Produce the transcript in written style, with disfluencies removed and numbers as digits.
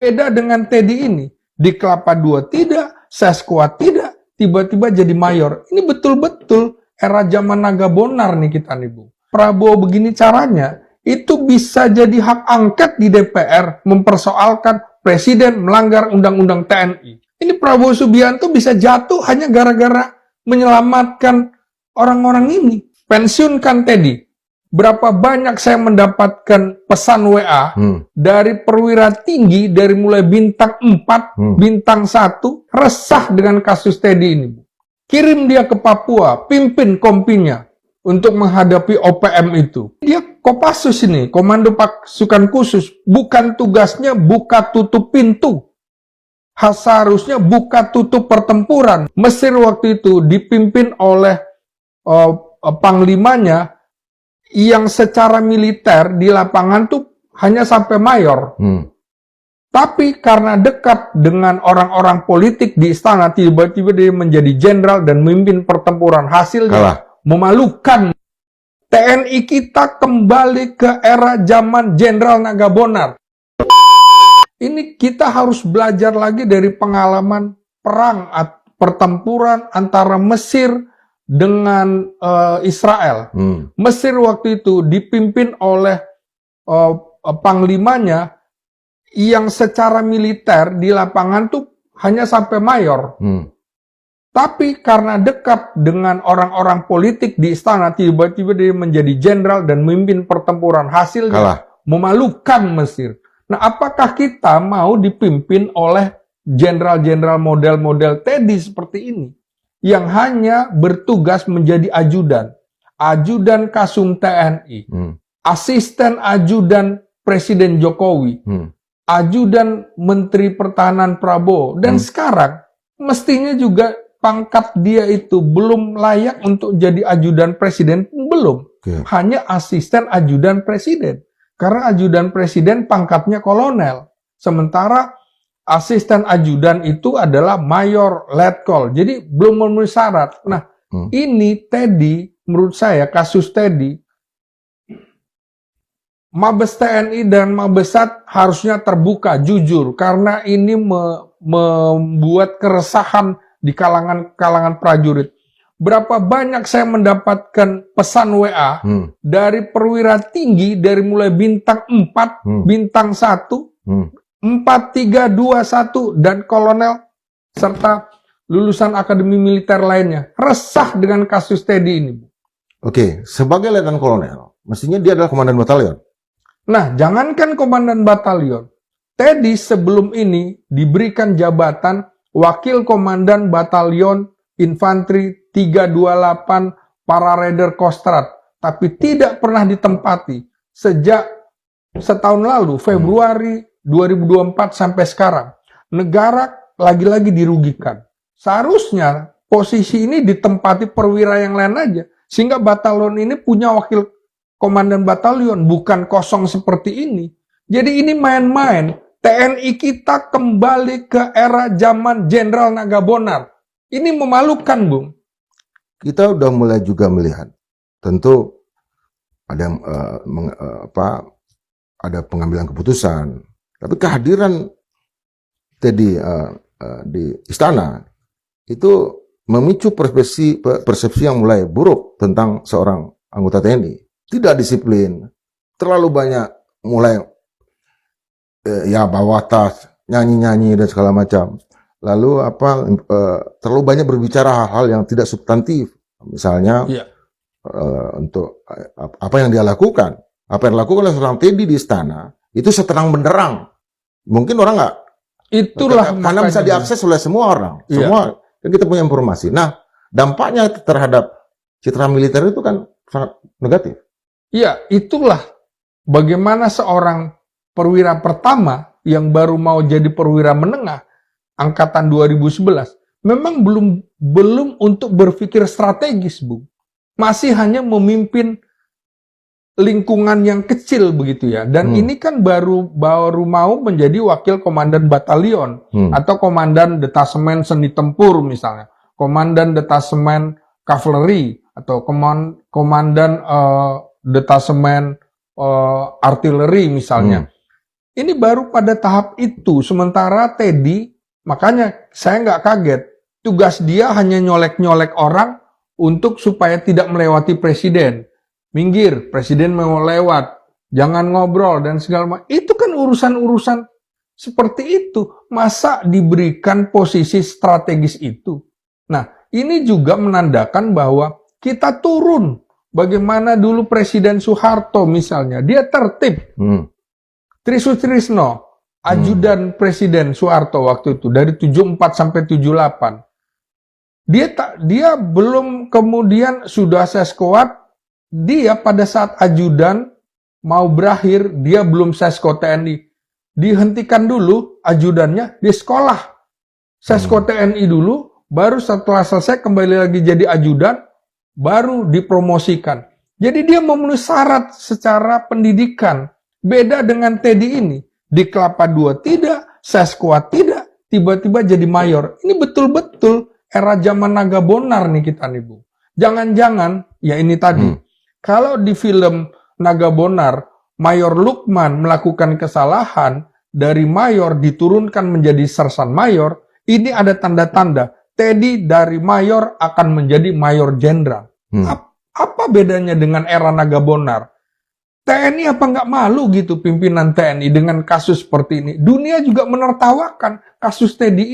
Beda dengan Teddy ini, di Kelapa II tidak, Seskuat tidak, tiba-tiba jadi mayor. Ini betul-betul era zaman naga bonar nih kita nih, Bu. Prabowo begini caranya, itu bisa jadi hak angket di DPR mempersoalkan presiden melanggar undang-undang TNI. Ini Prabowo Subianto bisa jatuh hanya gara-gara menyelamatkan orang-orang ini. Pensiunkan Teddy. Berapa banyak saya mendapatkan pesan WA dari perwira tinggi, dari mulai bintang 4, bintang 1, resah dengan kasus Teddy ini. Kirim dia ke Papua, pimpin kompinya untuk menghadapi OPM itu. Dia Kopassus ini, Komando Pasukan Khusus, bukan tugasnya buka tutup pintu. Seharusnya buka tutup pertempuran. Mesir waktu itu dipimpin oleh panglimanya yang secara militer di lapangan tuh hanya sampai mayor. Tapi karena dekat dengan orang-orang politik di istana, tiba-tiba dia menjadi jenderal dan memimpin pertempuran. Hasilnya memalukan. TNI kita kembali ke era zaman Jenderal Nagabonar. Ini kita harus belajar lagi dari pengalaman perang pertempuran antara Mesir dengan Israel. Mesir waktu itu dipimpin oleh panglimanya yang secara militer di lapangan tuh hanya sampai mayor. Tapi karena dekat dengan orang-orang politik di istana, tiba-tiba dia menjadi jenderal dan memimpin pertempuran. Hasilnya memalukan Mesir. Nah, apakah kita mau dipimpin oleh jenderal-jenderal model-model Teddy seperti ini? Yang hanya bertugas menjadi ajudan. Ajudan Kasum TNI. Asisten ajudan Presiden Jokowi. Ajudan Menteri Pertahanan Prabowo. Dan sekarang, mestinya juga pangkat dia itu belum layak untuk jadi ajudan presiden, belum. Hanya asisten ajudan presiden. Karena ajudan presiden pangkatnya kolonel. Sementara asisten ajudan itu adalah mayor letkol. Jadi belum memenuhi syarat. Nah, ini Teddy, menurut saya kasus Teddy, Mabes TNI dan Mabesat harusnya terbuka, jujur. Karena ini membuat keresahan di kalangan prajurit. Berapa banyak saya mendapatkan pesan WA dari perwira tinggi, dari mulai bintang 4, bintang 1, 4, 3, 2, 1, dan kolonel, serta lulusan akademi militer lainnya. Resah dengan kasus Teddy ini. Oke, sebagai letnan kolonel, mestinya dia adalah komandan batalion. Nah, jangankan komandan batalion. Teddy sebelum ini diberikan jabatan Wakil Komandan Batalion Infanteri 328 Pararaider Kostrad, tapi tidak pernah ditempati sejak setahun lalu, Februari 2024 sampai sekarang. Negara lagi-lagi dirugikan. Seharusnya posisi ini ditempati perwira yang lain aja, sehingga batalion ini punya wakil komandan batalion, bukan kosong seperti ini. Jadi ini main-main. TNI kita kembali ke era zaman Jenderal Nagabonar. Ini memalukan, Bung. Kita udah mulai juga melihat, tentu ada yang ada pengambilan keputusan, tapi kehadiran Teddy di istana itu memicu persepsi yang mulai buruk tentang seorang anggota TNI. Tidak disiplin, terlalu banyak mulai bawa tas, nyanyi-nyanyi dan segala macam. Lalu terlalu banyak berbicara hal-hal yang tidak substantif. Misalnya untuk apa yang dia lakukan. Apa yang dilakukan oleh seorang Teddy di istana itu seterang benderang. Mungkin orang nggak. Itulah karena bisa diakses oleh semua orang. Semua kita punya informasi. Nah, dampaknya terhadap citra militer itu kan sangat negatif. Iya, itulah bagaimana seorang perwira pertama yang baru mau jadi perwira menengah angkatan 2011 memang belum untuk berpikir strategis, Bu. Masih hanya memimpin lingkungan yang kecil begitu ya. Dan ini kan baru mau menjadi wakil komandan batalion atau komandan detasemen seni tempur misalnya, komandan detasemen kavaleri atau komandan detasemen artileri misalnya. Ini baru pada tahap itu. Sementara Teddy, makanya saya nggak kaget. Tugas dia hanya nyolek-nyolek orang untuk supaya tidak melewati presiden. Minggir, presiden mau lewat. Jangan ngobrol dan segala macam. Itu kan urusan-urusan seperti itu. Masa diberikan posisi strategis itu? Nah, ini juga menandakan bahwa kita turun. Bagaimana dulu Presiden Soeharto misalnya, dia tertib. Trisutrisno, ajudan Presiden Soeharto waktu itu, dari 74 sampai 78. Dia belum kemudian sudah seskuat, dia pada saat ajudan mau berakhir, dia belum sesko TNI. Dihentikan dulu ajudannya di sekolah. Sesko TNI dulu, baru setelah selesai kembali lagi jadi ajudan, baru dipromosikan. Jadi dia memenuhi syarat secara pendidikan. Beda dengan Teddy ini. Di Kelapa II tidak, Seskuat tidak, tiba-tiba jadi mayor. Ini betul-betul era zaman Naga Bonar nih kita nih, Bu. Jangan-jangan, ya ini tadi, kalau di film Naga Bonar, Mayor Lukman melakukan kesalahan, dari mayor diturunkan menjadi sersan mayor, ini ada tanda-tanda. Teddy dari mayor akan menjadi mayor jenderal. Apa bedanya dengan era Naga Bonar? TNI apa nggak malu gitu pimpinan TNI dengan kasus seperti ini? Dunia juga menertawakan kasus Teddy ini.